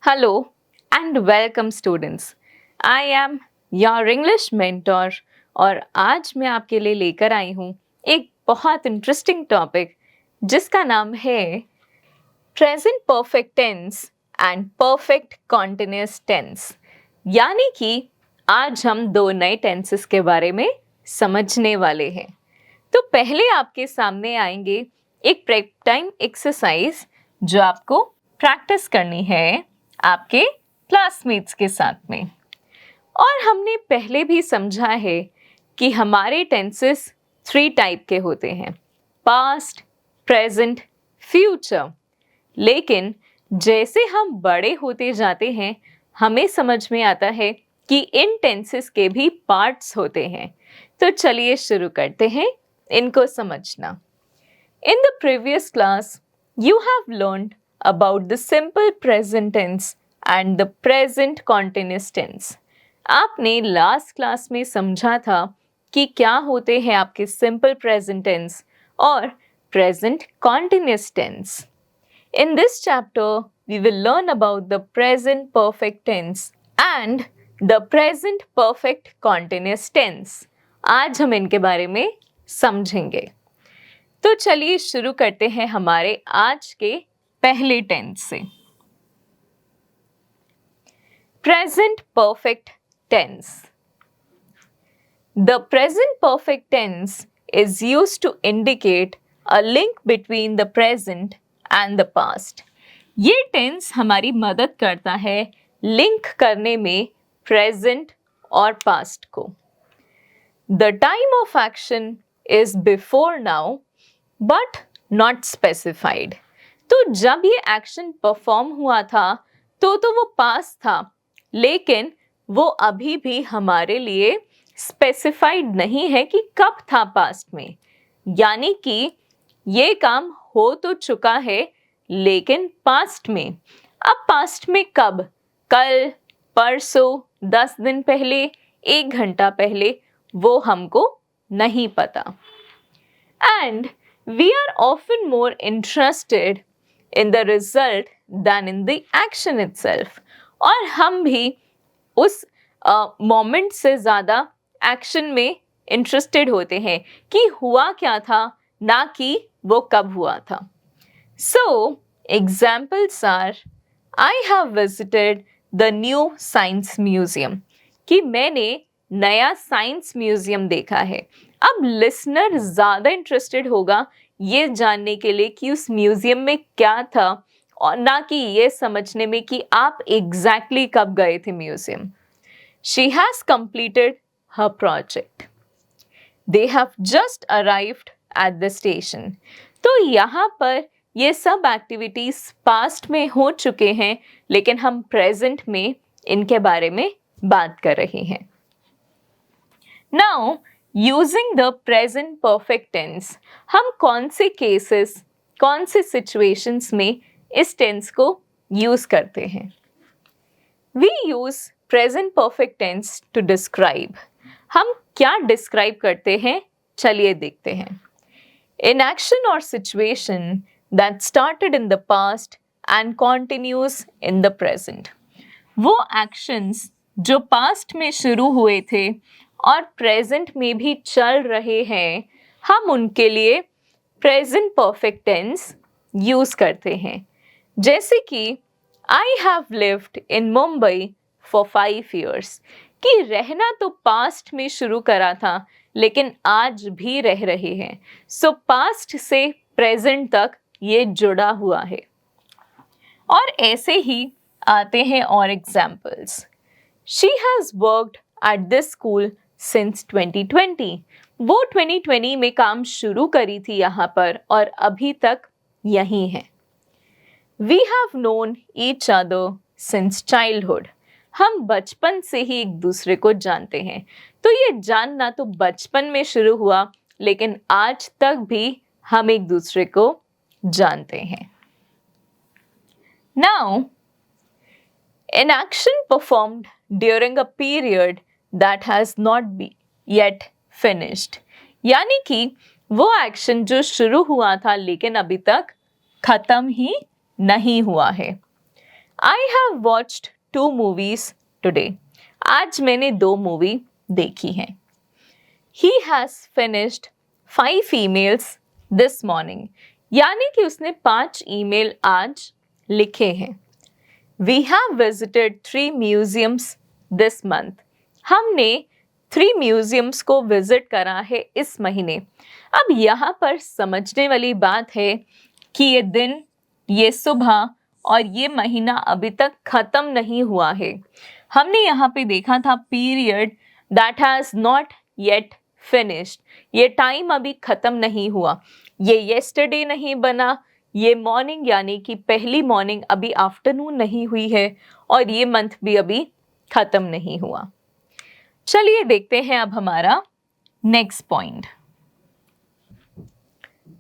Hello and welcome students. I am your English mentor और आज मैं आपके लिए लेकर आई हूँ एक बहुत इंटरेस्टिंग टॉपिक जिसका नाम है present perfect tense and perfect continuous tense. यानी कि आज हम दो नए टेंसेस के बारे में समझने वाले हैं। तो पहले आपके सामने आएंगे एक प्रेप टाइम एक्सरसाइज जो आपको प्रैक्टिस करनी है आपके क्लासमेट्स के साथ में। और हमने पहले भी समझा है कि हमारे टेंसेस 3 टाइप के होते हैं, पास्ट, प्रेजेंट, फ्यूचर। लेकिन जैसे हम बड़े होते जाते हैं हमें समझ में आता है कि इन टेंसेस के भी पार्ट्स होते हैं। तो चलिए शुरू करते हैं इनको समझना। In the previous class, you have learned about the simple present tense and the present continuous tense. आपने लास्ट क्लास में समझा था कि क्या होते हैं आपके simple present tense और present continuous tense. In this chapter, we will learn about the present perfect tense and the present perfect continuous tense. आज हम इनके बारे में समझेंगे। तो चलिए शुरू करते हैं हमारे आज के पहले टेंस से। Present perfect tense. The present perfect tense is used to indicate a link between the present and the past. ये टेंस हमारी मदद करता है लिंक करने में प्रेजेंट और पास्ट को। The time of action is before now but not specified. तो जब ये एक्शन परफॉर्म हुआ था तो वो पास्ट था, लेकिन वो अभी भी हमारे लिए स्पेसिफाइड नहीं है कि कब था पास्ट में। यानी कि ये काम हो तो चुका है लेकिन पास्ट में। अब पास्ट में कब? कल, परसों, 10 दिन पहले, 1 घंटा पहले, वो हमको नहीं पता। And we are often more interested in the result than in the action itself. और हम भी उस मोमेंट से ज़्यादा एक्शन में इंटरेस्टेड होते हैं कि हुआ क्या था, ना कि वो कब हुआ था। So, examples are, I have visited the new science museum, कि मैंने नया साइंस म्यूजियम देखा है। अब लिसनर ज़्यादा इंटरेस्टेड होगा ये जानने के लिए कि उस म्यूजियम में क्या था और ना कि ये समझने में कि आप एग्जैक्टली कब गए थे museum. She has completed her project. They have just arrived at the station. तो यहाँ पर ये सब एक्टिविटीज पास्ट में हो चुके हैं, लेकिन हम प्रेजेंट में इनके बारे में बात कर रहे हैं। Now, using the present perfect tense, हम कौन से केसेस, कौन से सिचुएशंस में इस टेंस को यूज करते हैं? We use present perfect tense to describe. हम क्या डिस्क्राइब करते हैं? चलिए देखते हैं। An action or situation that started in the past and continues in the present. वो एक्शंस जो पास्ट में शुरू हुए थे और प्रेजेंट में भी चल रहे हैं, हम उनके लिए प्रेजेंट परफेक्ट टेंस यूज करते हैं। जैसे कि I have lived in Mumbai for 5 years, कि रहना तो पास्ट में शुरू करा था लेकिन आज भी रह रहे हैं। सो पास्ट से प्रेजेंट तक ये जुड़ा हुआ है। और ऐसे ही आते हैं और examples. She has worked at this school since 2020. वो 2020 में काम शुरू करी थी यहाँ पर और अभी तक यहीं है। We have known each other since childhood. हम बचपन से ही एक दूसरे को जानते हैं। तो ये जानना तो बचपन में शुरू हुआ, लेकिन आज तक भी हम एक दूसरे को जानते हैं। Now, an action performed during a period that has not been yet finished. यानी कि वो एक्शन जो शुरू हुआ था लेकिन अभी तक खत्म ही नहीं हुआ है। I have watched 2 movies today. आज मैंने 2 मूवी देखी हैं। He has finished 5 emails this morning। यानी कि उसने 5 ईमेल आज लिखे हैं। We have visited 3 museums this month। हमने 3 म्यूजियम्स को विजिट करा है इस महीने। अब यहाँ पर समझने वाली बात है कि ये दिन, ये सुबह और ये महीना अभी तक खत्म नहीं हुआ है। हमने यहाँ पे देखा था period that has not yet finished. ये टाइम अभी खत्म नहीं हुआ। ये येस्टरडे नहीं बना, ये मॉर्निंग यानी कि पहली मॉर्निंग अभी आफ्टरनून नहीं हुई है और ये मंथ भी अभी खत्म नहीं हुआ। चलिए देखते हैं अब हमारा next point.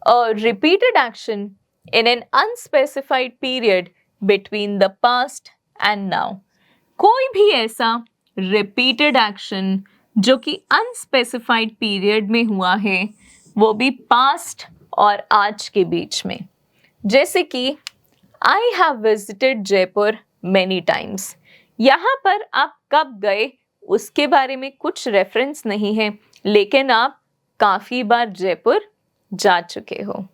A repeated action in an unspecified period between the past and now. कोई भी ऐसा रिपीटेड एक्शन जो कि अनस्पेसिफाइड पीरियड में हुआ है, वो भी पास्ट और आज के बीच में। जैसे कि I have visited Jaipur many times. यहाँ पर आप कब गए उसके बारे में कुछ रेफरेंस नहीं है, लेकिन आप काफ़ी बार जयपुर जा चुके हो।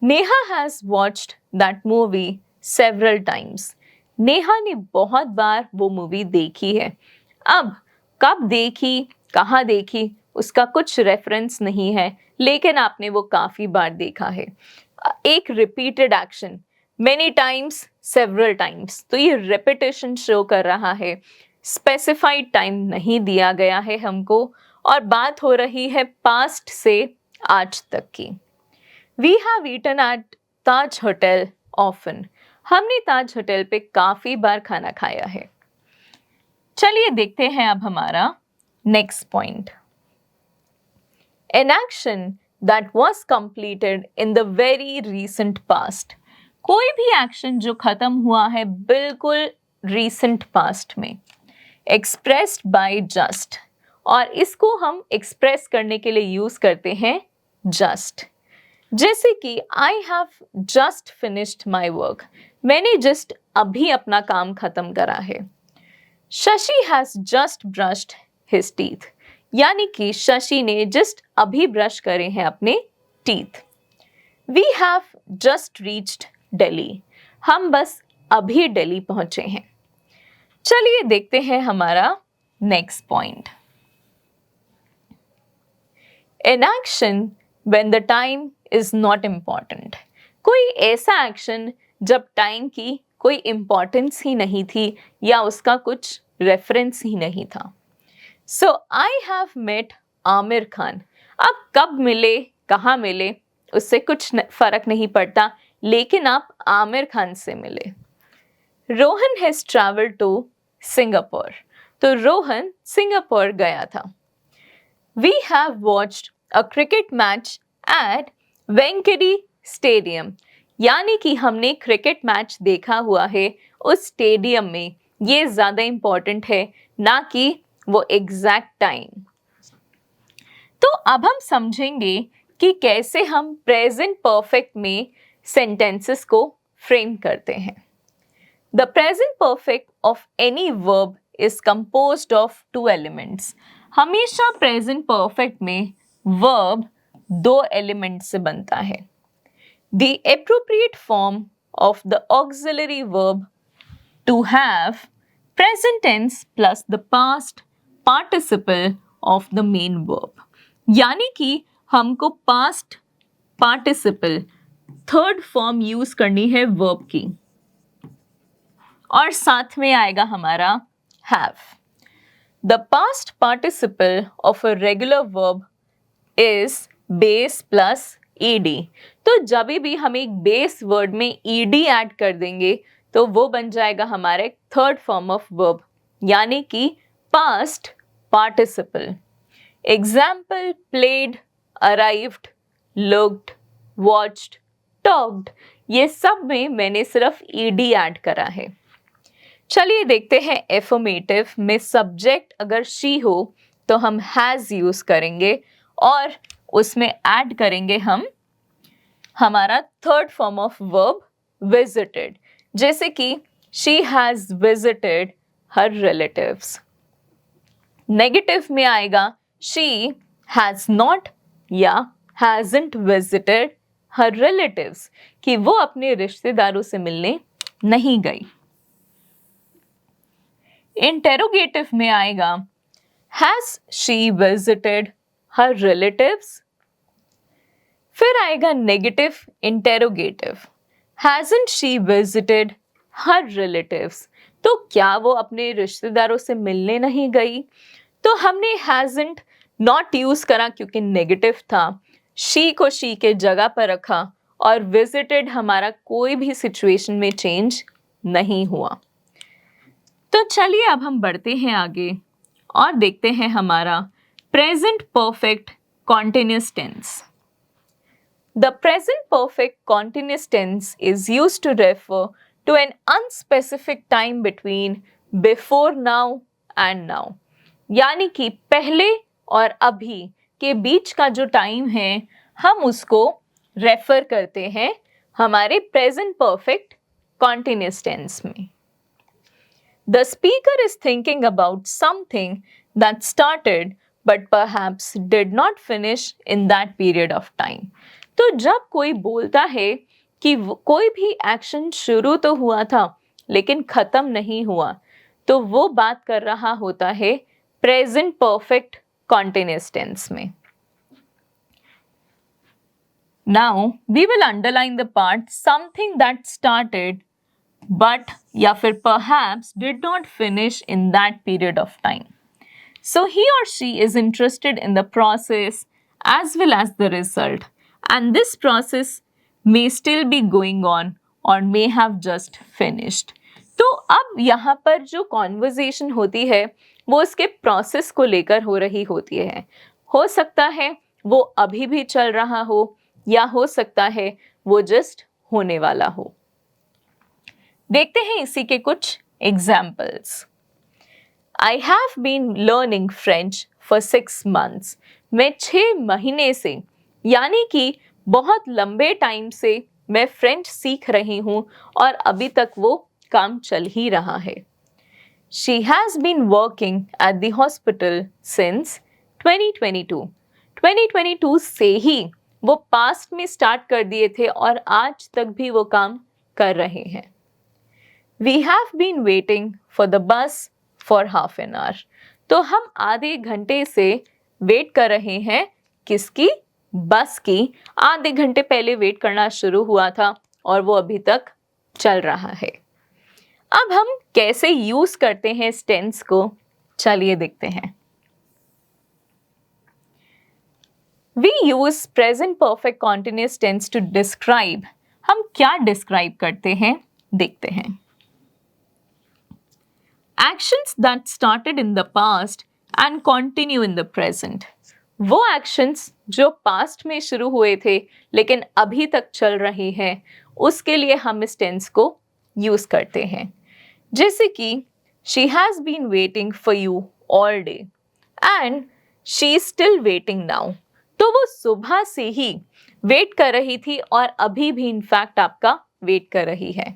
Neha has watched that movie several times. Neha ने बहुत बार वो मूवी देखी है। अब कब देखी, कहाँ देखी, उसका कुछ रेफरेंस नहीं है, लेकिन आपने वो काफ़ी बार देखा है। एक repeated action, many times, several times, तो ये रेपिटेशन शो कर रहा है। स्पेसिफाइड टाइम नहीं दिया गया है हमको और बात हो रही है पास्ट से आज तक की। We have eaten at Taj hotel often. हमने ताज होटल पे काफ़ी बार खाना खाया है। चलिए देखते हैं अब हमारा next point. An action that was completed in the very recent past. कोई भी एक्शन जो खत्म हुआ है बिल्कुल रिसेंट पास्ट में। एक्सप्रेस्ड बाय जस्ट, और इसको हम एक्सप्रेस करने के लिए यूज करते हैं जस्ट। जैसे कि I have just finished my work. मैंने जस्ट अभी अपना काम खत्म करा है। Shashi has just brushed his teeth. यानी कि शशि ने जस्ट अभी ब्रश करे हैं अपने teeth. We have just reached Delhi. हम बस अभी दिल्ली पहुंचे हैं। चलिए देखते हैं हमारा next point. An action when the time is not important. कोई ऐसा एक्शन जब टाइम की कोई इम्पॉर्टेंस ही नहीं थी या उसका कुछ रेफरेंस ही नहीं था। So I have met Aamir Khan. अब कब मिले, कहाँ मिले, उससे कुछ फर्क नहीं पड़ता, लेकिन आप आमिर खान से मिले। Rohan has travelled to Singapore. तो रोहन सिंगापुर गया था। We have watched a cricket match at Venkateshwar stadium. यानी कि हमने क्रिकेट मैच देखा हुआ है उस स्टेडियम में। ये ज़्यादा इम्पॉर्टेंट है, ना कि वो एग्जैक्ट टाइम। तो अब हम समझेंगे कि कैसे हम प्रेजेंट परफेक्ट में सेंटेंसेस को फ्रेम करते हैं। The present perfect of any verb is composed of 2 elements. हमेशा प्रेजेंट परफेक्ट में वर्ब 2 एलिमेंट से बनता है। The appropriate form of the auxiliary verb to have present tense plus the past participle of the main verb। यानी कि हमको past participle third form use करनी है verb की, और साथ में आएगा हमारा have। The past participle of a regular verb is base plus ed। तो जब भी हम एक बेस वर्ड में ed ऐड कर देंगे तो वो बन जाएगा हमारे थर्ड फॉर्म ऑफ वर्ब, यानी कि past participle. Example played, arrived, looked, watched, talked, ये सब में मैंने सिर्फ ईडी ऐड करा है। चलिए देखते हैं एफर्मेटिव में सब्जेक्ट अगर शी हो तो हम हैज यूज करेंगे और उसमें ऐड करेंगे हम हमारा third form of verb visited. जैसे कि she has visited her relatives. Negative में आएगा she has not या hasn't visited her relatives, कि वो अपने रिश्तेदारों से मिलने नहीं गई. इंटेरोगेटिव में आएगा has she visited her relatives. फिर आएगा negative interrogative, hasn't she visited her relatives. तो क्या वो अपने रिश्तेदारों से मिलने नहीं गई? तो हमने hasn't not यूज करा क्योंकि नेगेटिव था, she को she के जगह पर रखा और visited हमारा कोई भी सिचुएशन में चेंज नहीं हुआ. तो चलिए अब हम बढ़ते हैं आगे और देखते हैं हमारा present perfect continuous tense. The present perfect continuous tense is used to refer to an unspecific time between before now and now. यानी कि पहले और अभी के बीच का जो टाइम है हम उसको रेफर करते हैं हमारे प्रेजेंट परफेक्ट कॉन्टिन्यूअस टेंस में. The speaker is thinking about something that started but perhaps did not finish in that period of time. तो जब कोई बोलता है कि कोई भी एक्शन शुरू तो हुआ था लेकिन खत्म नहीं हुआ, तो वो बात कर रहा होता है प्रेजेंट परफेक्ट कॉन्टिन्यूअस टेंस में. Now we will underline the part something that started but या फिर perhaps did not finish in that period of time. So he or she is interested in the process as well as the result, and this process may still be going on or may have just finished. तो अब यहाँ पर जो conversation होती है वो उसके process को लेकर हो रही होती है. हो सकता है वो अभी भी चल रहा हो या हो सकता है वो जस्ट होने वाला हो. देखते हैं इसी के कुछ examples. I have been learning French for 6 months. मैं 6 महीने से यानी कि बहुत लंबे टाइम से मैं फ्रेंच सीख रही हूँ और अभी तक वो काम चल ही रहा है. She has been working at the hospital since 2022. 2022 से ही वो पास्ट में स्टार्ट कर दिए थे और आज तक भी वो काम कर रहे हैं. We have been waiting for the bus for half an hour. तो हम आधे घंटे से वेट कर रहे हैं किसकी? बस की. आधे घंटे पहले वेट करना शुरू हुआ था और वो अभी तक चल रहा है. अब हम कैसे यूज करते हैं इस टेंस को, चलिए देखते हैं. We use present perfect continuous tense to describe. हम क्या डिस्क्राइब करते हैं देखते हैं. Actions that started in the past and continue in the present. वो actions जो past में शुरू हुए थे लेकिन अभी तक चल रही हैं, उसके लिए हम इस tense को यूज करते हैं. जैसे कि she has been waiting for you all day and she is still waiting now. तो वो सुबह से ही वेट कर रही थी और अभी भी इनफैक्ट आपका वेट कर रही है.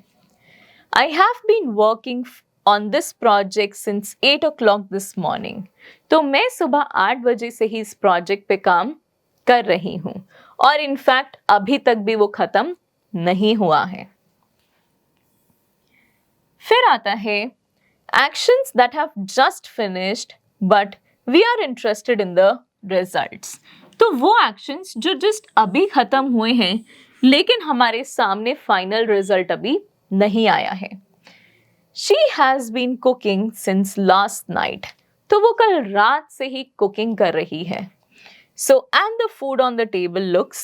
I have been working on this project since 8 o'clock this morning. तो मैं सुबह 8 बजे से ही इस प्रोजेक्ट पे काम कर रही हूँ और इनफैक्ट अभी तक भी वो खत्म नहीं हुआ है. फिर आता है actions that have just finished but we are interested in the results. तो वो actions जो just अभी खत्म हुए हैं लेकिन हमारे सामने फाइनल रिजल्ट अभी नहीं आया है. She has been cooking since last night. तो वो कल रात से ही कुकिंग कर रही है. So and the food on the table looks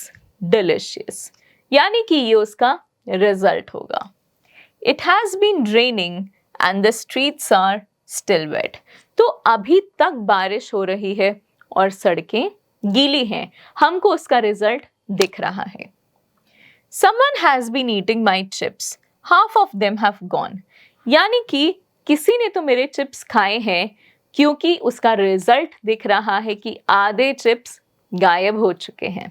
delicious. यानी कि ये उसका रिजल्ट होगा. It has been raining and the streets are still wet. तो अभी तक बारिश हो रही है और सड़कें गीली हैं. हमको उसका रिजल्ट दिख रहा है. Someone has been eating my chips. Half of them have gone. यानी कि किसी ने तो मेरे चिप्स खाए हैं क्योंकि उसका रिजल्ट दिख रहा है कि आधे चिप्स गायब हो चुके हैं.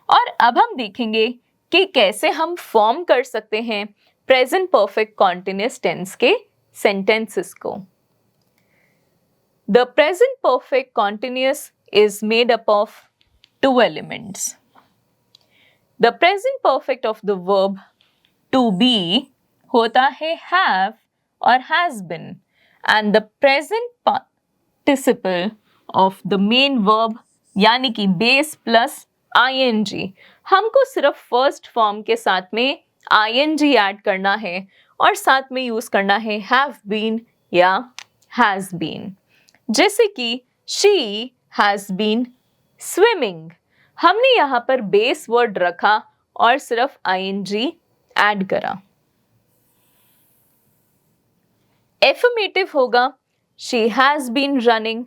और अब हम देखेंगे कि कैसे हम फॉर्म कर सकते हैं प्रेजेंट परफेक्ट कॉन्टिन्यूस टेंस के सेंटेंसेस को। The present perfect continuous is made up of two elements. The present perfect of the verb to be होता है हैव और has been, and the present participle of the main verb यानी कि base plus ING, हमको सिर्फ first form के साथ में आईएनजी ऐड करना है और साथ में यूज करना है हैव बीन या हैज बीन। जैसे कि शी हैज बीन स्विमिंग, हमने यहाँ पर बेस वर्ड रखा और सिर्फ आईएनजी ऐड करा। एफर्मेटिव होगा she has been running,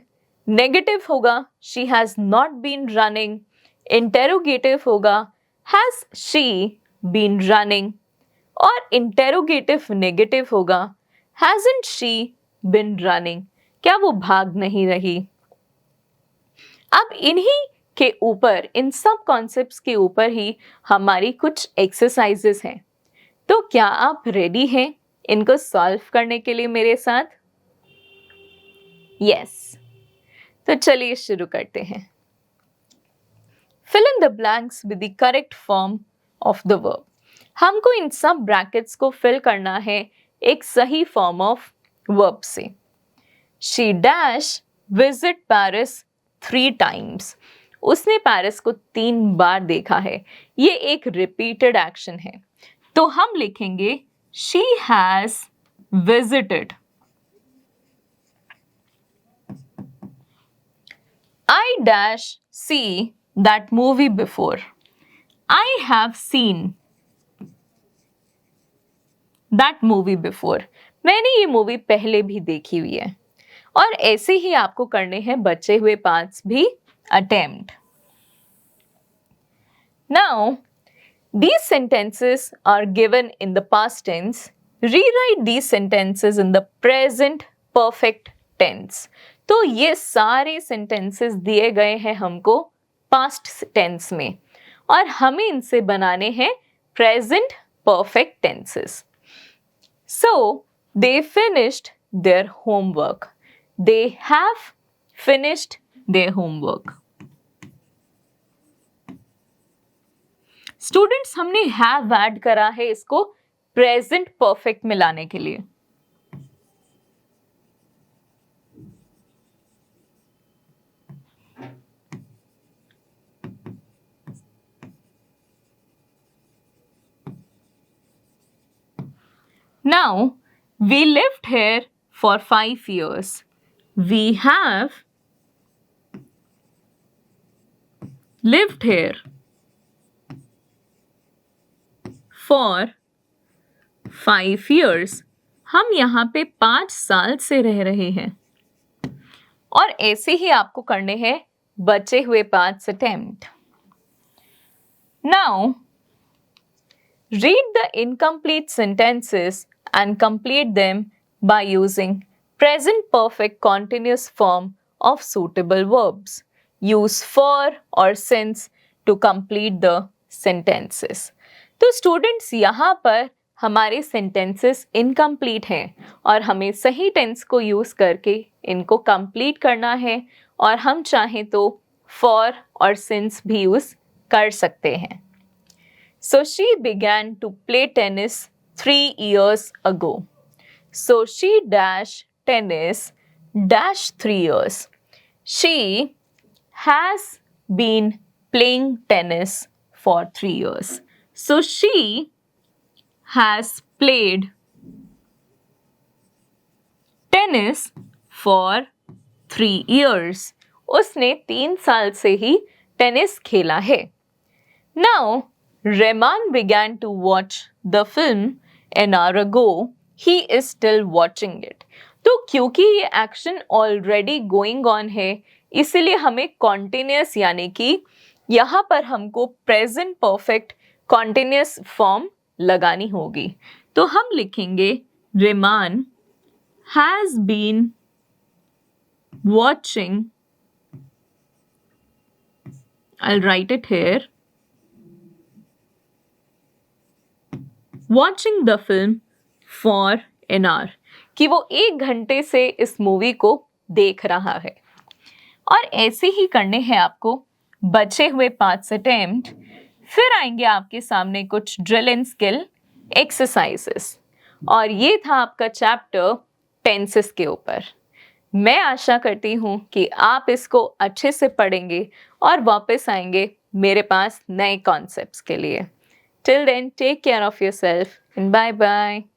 negative होगा she has not been running, interrogative होगा हैज शी बीन रनिंग, और इंटेरोगेटिव नेगेटिव होगा हैजंट शी बीन रनिंग, क्या वो भाग नहीं रही। अब इन्हीं के ऊपर, इन सब कॉन्सेप्ट्स के ऊपर ही हमारी कुछ एक्सरसाइजेस हैं। तो क्या आप रेडी हैं इनको सॉल्व करने के लिए मेरे साथ? यस। तो चलिए शुरू करते हैं। Fill in the blanks with the correct form of the verb. हमको इन सब ब्रैकेट्स को फिल करना है एक सही फॉर्म ऑफ वर्ब से। She dash visit Paris 3 times, उसने पेरिस को 3 बार देखा है। ये एक रिपीटेड एक्शन है, तो हम लिखेंगे she has visited. I dash see that movie before. I have seen that movie before. मैंने ये मूवी पहले भी देखी हुई है। और ऐसे ही आपको करने हैं बचे हुए पार्ट्स भी attempt. Now, these sentences are given in the past tense. Rewrite these sentences in the present perfect tense. तो ये सारे sentences दिए गए हैं हमको past tense में और हमें इनसे बनाने हैं present perfect tenses. So, they finished their homework. They have finished their homework. Students, हमने have ऐड करा है इसको present perfect में लाने के लिए। Now, we lived here for 5 years. We have lived here for 5 years. हम यहाँ पे 5 साल से रह रहे हैं और ऐसे ही आपको करने हैं बचे हुए 5 attempt. Now, read the incomplete sentences and complete them by using present perfect continuous form of suitable verbs. Use for or since to complete the sentences. तो स्टूडेंट्स यहाँ पर हमारे सेंटेंसेस इनकम्प्लीट हैं और हमें सही टेंस को यूज करके इनको कंप्लीट करना है और हम चाहें तो for और since भी यूज कर सकते हैं। So she began to play tennis 3 years ago. So she dash tennis dash 3 years. She has been playing tennis for 3 years. So she has played tennis for 3 years. उसने 3 साल से ही tennis खेला है। Now, Rehman began to watch the film an hour ago. He is still watching it. तो क्योंकि ये action already going on है, इसीलिए हमें कॉन्टिन्यूस यानी कि यहाँ पर हमको प्रेजेंट परफेक्ट कॉन्टिन्यूस फॉर्म लगानी होगी। तो हम लिखेंगे Rehman has been watching. I'll write it here. Watching the film for an hour, कि वो 1 घंटे से इस मूवी को देख रहा है। और ऐसे ही करने हैं आपको बचे हुए 5 अटेम्प्ट। फिर आएंगे आपके सामने कुछ ड्रिल एंड स्किल एक्सरसाइजेस, और ये था आपका चैप्टर टेंसेस के ऊपर। मैं आशा करती हूँ कि आप इसको अच्छे से पढ़ेंगे और वापस आएंगे मेरे पास नए कॉन्सेप्ट्स के लिए। Till then, take care of yourself and bye bye.